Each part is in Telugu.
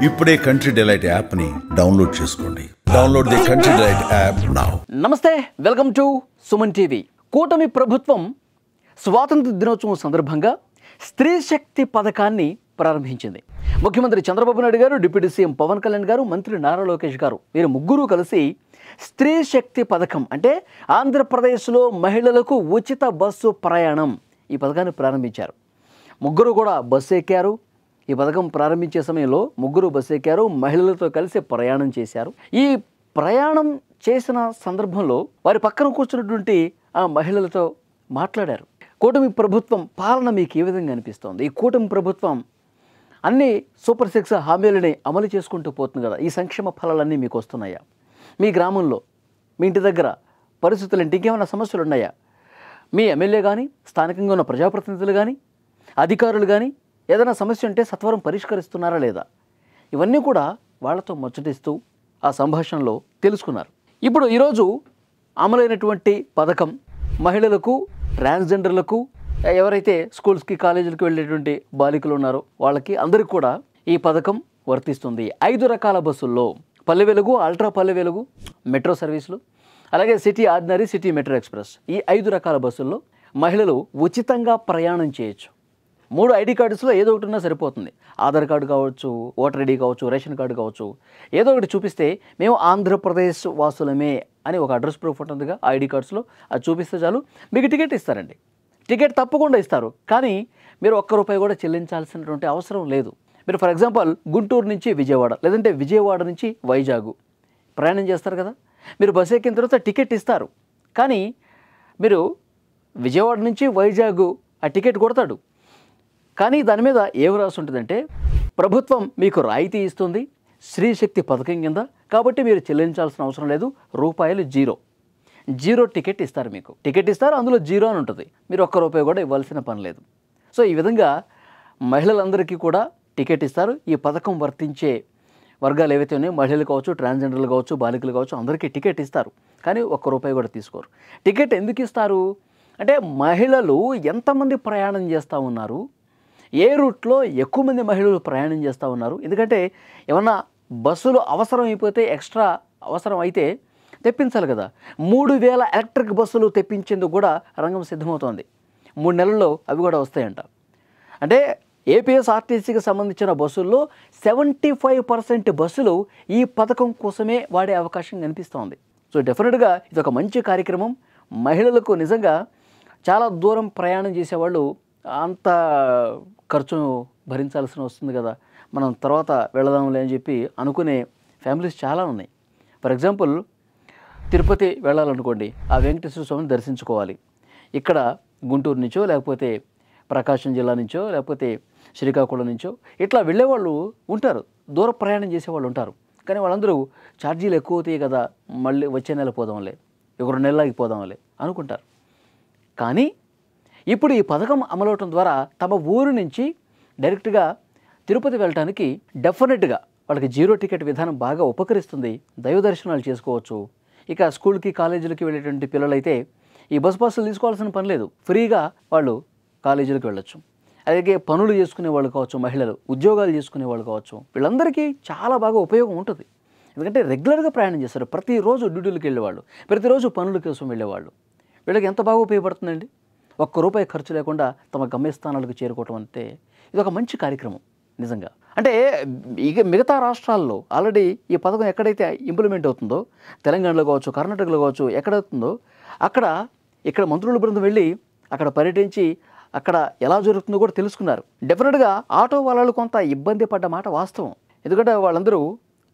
ఇప్పుడే కంట్రీ డిలైట్ యాప్ ని డౌన్లోడ్ చేసుకోండి. Download the country delight app now. నమస్తే, వెల్కమ్ టు సుమన్ టీవీ. కూటమి ప్రభుత్వం స్వాతంత్ర దినోత్సవం సందర్భంగా స్త్రీ శక్తి పథకాన్ని ప్రారంభించింది. ముఖ్యమంత్రి చంద్రబాబు నాయుడు గారు, డిప్యూటీ సీఎం పవన్ కళ్యాణ్ గారు, మంత్రి నారా లోకేష్ గారు వీరు ముగ్గురు కలిసి స్త్రీ శక్తి పథకం అంటే ఆంధ్రప్రదేశ్లో మహిళలకు ఉచిత బస్సు ప్రయాణం ఈ పథకాన్ని ప్రారంభించారు. ముగ్గురు కూడా బస్సు ఎక్కారు. ఈ పథకం ప్రారంభించే సమయంలో ముగ్గురు బస్సు ఎక్కారు, మహిళలతో కలిసి ప్రయాణం చేశారు. ఈ ప్రయాణం చేసిన సందర్భంలో వారి పక్కన కూర్చున్నటువంటి ఆ మహిళలతో మాట్లాడారు. కూటమి ప్రభుత్వం పాలన మీకు ఏ విధంగా అనిపిస్తోంది? ఈ కూటమి ప్రభుత్వం అన్ని సూపర్ 6 హామీలని అమలు చేసుకుంటూ పోతుంది కదా, ఈ సంక్షేమ ఫలాలన్నీ మీకు వస్తున్నాయా? మీ గ్రామంలో, మీ ఇంటి దగ్గర పరిస్థితులు ఏంటి? ఇంకేమైనా సమస్యలు ఉన్నాయా? మీ ఎమ్మెల్యే కానీ, స్థానికంగా ఉన్న ప్రజాప్రతినిధులు కానీ, అధికారులు కానీ ఏదైనా సమస్య ఉంటే సత్వరం పరిష్కరిస్తున్నారా లేదా? ఇవన్నీ కూడా వాళ్ళతో ముచ్చటిస్తూ ఆ సంభాషణలో తెలుసుకున్నారు. ఇప్పుడు ఈరోజు అమలైనటువంటి పథకం మహిళలకు, ట్రాన్స్జెండర్లకు, ఎవరైతే స్కూల్స్కి, కాలేజీలకు వెళ్ళేటువంటి బాలికలు ఉన్నారో వాళ్ళకి అందరికీ కూడా ఈ పథకం వర్తిస్తుంది. 5 రకాల బస్సుల్లో పల్లె వెలుగు, అల్ట్రా పల్లె వెలుగు, మెట్రో సర్వీసులు, అలాగే city ordinary, city metro express, ఈ 5 రకాల బస్సుల్లో మహిళలు ఉచితంగా ప్రయాణం చేయొచ్చు. 3 ఐడి కార్డ్స్లో ఏదో ఒకటి ఉన్నా సరిపోతుంది. ఆధార్ కార్డు కావచ్చు, ఓటర్ ఐడి కావచ్చు, రేషన్ కార్డు కావచ్చు, ఏదో ఒకటి చూపిస్తే మేము ఆంధ్రప్రదేశ్ వాసులమే అని ఒక అడ్రస్ ప్రూఫ్ ఉంటుందిగా ఐడి కార్డ్స్లో, అది చూపిస్తే చాలు మీకు టికెట్ ఇస్తారండి. టికెట్ తప్పకుండా ఇస్తారు, కానీ మీరు ₹1 కూడా చెల్లించాల్సినటువంటి అవసరం లేదు. మీరు ఫర్ ఎగ్జాంపుల్ గుంటూరు నుంచి విజయవాడ, లేదంటే విజయవాడ నుంచి వైజాగ్ ప్రయాణం చేస్తారు కదా, మీరు బస్సు ఎక్కిన తర్వాత టికెట్ ఇస్తారు. కానీ మీరు విజయవాడ నుంచి వైజాగ్ ఆ టికెట్ కొడతాడు, కానీ దాని మీద ఏం రాసి ఉంటుందంటే ప్రభుత్వం మీకు రాయితీ ఇస్తుంది స్త్రీ శక్తి పథకం కింద, కాబట్టి మీరు చెల్లించాల్సిన అవసరం లేదు, జీరో టికెట్ ఇస్తారు. మీకు టికెట్ ఇస్తారు, అందులో జీరో అని ఉంటుంది, మీరు ₹1 కూడా ఇవ్వాల్సిన పని లేదు. సో ఈ విధంగా మహిళలందరికీ కూడా టికెట్ ఇస్తారు. ఈ పథకం వర్తించే వర్గాలు ఏవైతే ఉన్నాయో, మహిళలు కావచ్చు, ట్రాన్స్జెండర్లు కావచ్చు, బాలికలు కావచ్చు, అందరికీ టికెట్ ఇస్తారు, కానీ ₹1 కూడా తీసుకోరు. టికెట్ ఎందుకు ఇస్తారు అంటే మహిళలు ఎంతమంది ప్రయాణం చేస్తూ ఉన్నారు, ఏ రూట్లో ఎక్కువ మంది మహిళలు ప్రయాణం చేస్తూ ఉన్నారు, ఎందుకంటే ఏమన్నా బస్సులు అవసరం అయిపోతే, ఎక్స్ట్రా అవసరం అయితే తెప్పించాలి కదా. 3000 ఎలక్ట్రిక్ బస్సులు తెప్పించేందుకు కూడా రంగం సిద్ధమవుతోంది. 3 నెలల్లో అవి కూడా వస్తాయంట. అంటే ఏపీఎస్ఆర్టీసీకి సంబంధించిన బస్సుల్లో 75% బస్సులు ఈ పథకం కోసమే వాడే అవకాశం కనిపిస్తోంది. సో డెఫినెట్గా ఇది ఒక మంచి కార్యక్రమం. మహిళలకు నిజంగా చాలా దూరం ప్రయాణం చేసేవాళ్ళు అంత ఖర్చు భరించాల్సిన వస్తుంది కదా, మనం తర్వాత వెళదాంలే అని చెప్పి అనుకునే ఫ్యామిలీస్ చాలా ఉన్నాయి. ఫర్ ఎగ్జాంపుల్ తిరుపతి వెళ్ళాలనుకోండి, ఆ వెంకటేశ్వర స్వామిని దర్శించుకోవాలి. ఇక్కడ గుంటూరు నుంచో, లేకపోతే ప్రకాశం జిల్లా నుంచో, లేకపోతే శ్రీకాకుళం నుంచో ఇట్లా వెళ్ళేవాళ్ళు ఉంటారు, దూర ప్రయాణం చేసేవాళ్ళు ఉంటారు. కానీ వాళ్ళందరూ ఛార్జీలు ఎక్కువ అవుతాయి కదా, మళ్ళీ వచ్చే నెల పోదాంలే, 2 నెలలకి పోదాంలే అనుకుంటారు. కానీ ఇప్పుడు ఈ పథకం అమలవటం ద్వారా తమ ఊరు నుంచి డైరెక్ట్గా తిరుపతి వెళ్ళటానికి డెఫినెట్గా వాళ్ళకి జీరో టికెట్ విధానం బాగా ఉపకరిస్తుంది. దైవ దర్శనాలు చేసుకోవచ్చు. ఇక స్కూల్కి, కాలేజీలకి వెళ్ళేటువంటి పిల్లలైతే ఈ బస్ పాసులు తీసుకోవాల్సిన పని లేదు, ఫ్రీగా వాళ్ళు కాలేజీలకు వెళ్ళొచ్చు. అలాగే పనులు చేసుకునే వాళ్ళు కావచ్చు, మహిళలు ఉద్యోగాలు చేసుకునే వాళ్ళు కావచ్చు, వీళ్ళందరికీ చాలా బాగా ఉపయోగం ఉంటుంది. ఎందుకంటే రెగ్యులర్గా ప్రయాణం చేస్తారు, ప్రతిరోజు డ్యూటీలకు వెళ్ళేవాళ్ళు, ప్రతిరోజు పనుల కోసం వెళ్ళేవాళ్ళు. వీళ్ళకి ఎంత బాగా ఉపయోగపడుతుందండి. ₹1 ఖర్చు లేకుండా తమ గమ్యస్థానాలకు చేరుకోవటం అంటే ఇది ఒక మంచి కార్యక్రమం నిజంగా. అంటే ఇక మిగతా రాష్ట్రాల్లో ఆల్రెడీ ఈ పథకం ఎక్కడైతే ఇంప్లిమెంట్ అవుతుందో, తెలంగాణలో కావచ్చు, కర్ణాటకలో కావచ్చు, ఎక్కడవుతుందో ఇక్కడ మంత్రుల బృందం వెళ్ళి అక్కడ పర్యటించి అక్కడ ఎలా జరుగుతుందో కూడా తెలుసుకున్నారు. డెఫినెట్గా ఆటో వాళ్ళు కొంత ఇబ్బంది పడ్డ మాట వాస్తవం. ఎందుకంటే వాళ్ళందరూ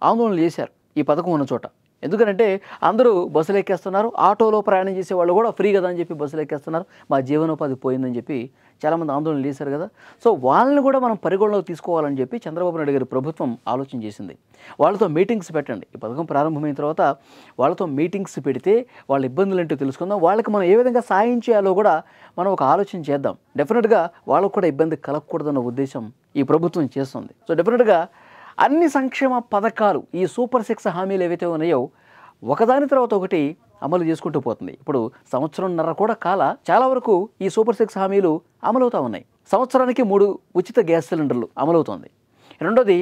ఆందోళన చేశారు ఈ పథకం ఉన్న చోట. ఎందుకంటే అందరూ బస్సులు ఎక్కేస్తున్నారు, ఆటోలో ప్రయాణం చేసే వాళ్ళు కూడా ఫ్రీ కదా అని చెప్పి బస్సులు ఎక్కేస్తున్నారు, మా జీవనోపాధి పోయిందని చెప్పి చాలామంది ఆందోళన చేశారు కదా. సో వాళ్ళని కూడా మనం పరిగణలోకి తీసుకోవాలని చెప్పి చంద్రబాబు నాయుడు గారి ప్రభుత్వం ఆలోచన చేసింది. వాళ్ళతో మీటింగ్స్ పెట్టండి. ఈ పథకం ప్రారంభమైన తర్వాత వాళ్ళతో మీటింగ్స్ పెడితే వాళ్ళ ఇబ్బందులు ఏంటో తెలుసుకుందాం, వాళ్ళకి మనం ఏ విధంగా సాయం చేయాలో కూడా మనం ఒక ఆలోచన చేద్దాం. డెఫినెట్గా వాళ్ళకు కూడా ఇబ్బంది కలగకూడదన్న ఉద్దేశం ఈ ప్రభుత్వం చేస్తుంది. సో డెఫినెట్గా అన్ని సంక్షేమ పథకాలు, ఈ సూపర్ 6 హామీలు ఏవైతే ఉన్నాయో ఒకదాని తర్వాత ఒకటి అమలు చేసుకుంటూ పోతుంది. ఇప్పుడు సంవత్సరంన్నర కూడా చాలా వరకు ఈ సూపర్ 6 హామీలు అమలవుతూ ఉన్నాయి. సంవత్సరానికి 3 ఉచిత గ్యాస్ సిలిండర్లు అమలవుతోంది. రెండోది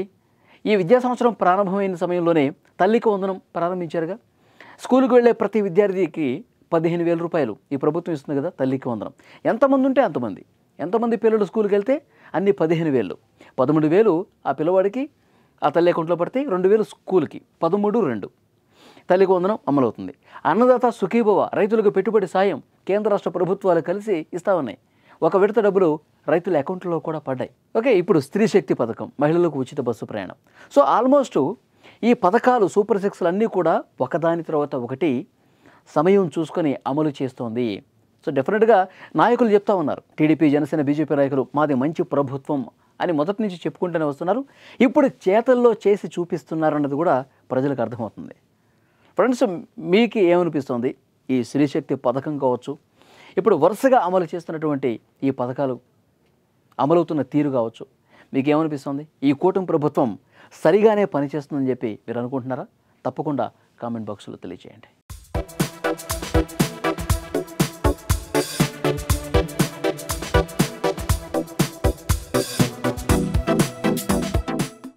ఈ విద్యా సంవత్సరం ప్రారంభమైన సమయంలోనే తల్లికి వందనం ప్రారంభించారుగా. స్కూల్కి వెళ్ళే ప్రతి విద్యార్థికి 15,000 రూపాయలు ఈ ప్రభుత్వం ఇస్తుంది కదా తల్లికి వందనం. ఎంతమంది ఉంటే అంతమంది, ఎంతమంది పిల్లలు స్కూల్కి వెళ్తే అన్ని 15,000. 13,000 ఆ పిల్లవాడికి ఆ తల్లి అకౌంట్లో పడితే 2,000 స్కూల్కి, 13,2 తల్లికి వందనం అమలవుతుంది. అన్నదాత సుఖీభవ రైతులకు పెట్టుబడి సాయం కేంద్ర రాష్ట్ర ప్రభుత్వాలు కలిసి ఇస్తా ఉన్నాయి. ఒక విడత డబ్బులు రైతుల అకౌంట్లో కూడా పడ్డాయి. ఓకే, ఇప్పుడు స్త్రీ శక్తి పథకం, మహిళలకు ఉచిత బస్సు ప్రయాణం. సో ఆల్మోస్ట్ ఈ పథకాలు సూపర్ సిక్స్లు అన్నీ కూడా ఒకదాని తర్వాత ఒకటి సమయం చూసుకొని అమలు చేస్తోంది. సో డెఫినెట్గా నాయకులు చెప్తా ఉన్నారు, టీడీపీ, జనసేన, బీజేపీ నాయకులు మాది మంచి ప్రభుత్వం అని మొదటి నుంచి చెప్పుకుంటూనే వస్తున్నారు. ఇప్పుడు చేతల్లో చేసి చూపిస్తున్నారు అన్నది కూడా ప్రజలకు అర్థమవుతుంది. ఫ్రెండ్స్, మీకు ఏమనిపిస్తుంది? ఈ స్త్రీశక్తి పథకం కావచ్చు, ఇప్పుడు వరుసగా అమలు చేస్తున్నటువంటి ఈ పథకాలు అమలవుతున్న తీరు కావచ్చు, మీకు ఏమనిపిస్తుంది? ఈ కూటమి ప్రభుత్వం సరిగానే పనిచేస్తుందని చెప్పి మీరు అనుకుంటున్నారా? తప్పకుండా కామెంట్ బాక్స్లో తెలియజేయండి.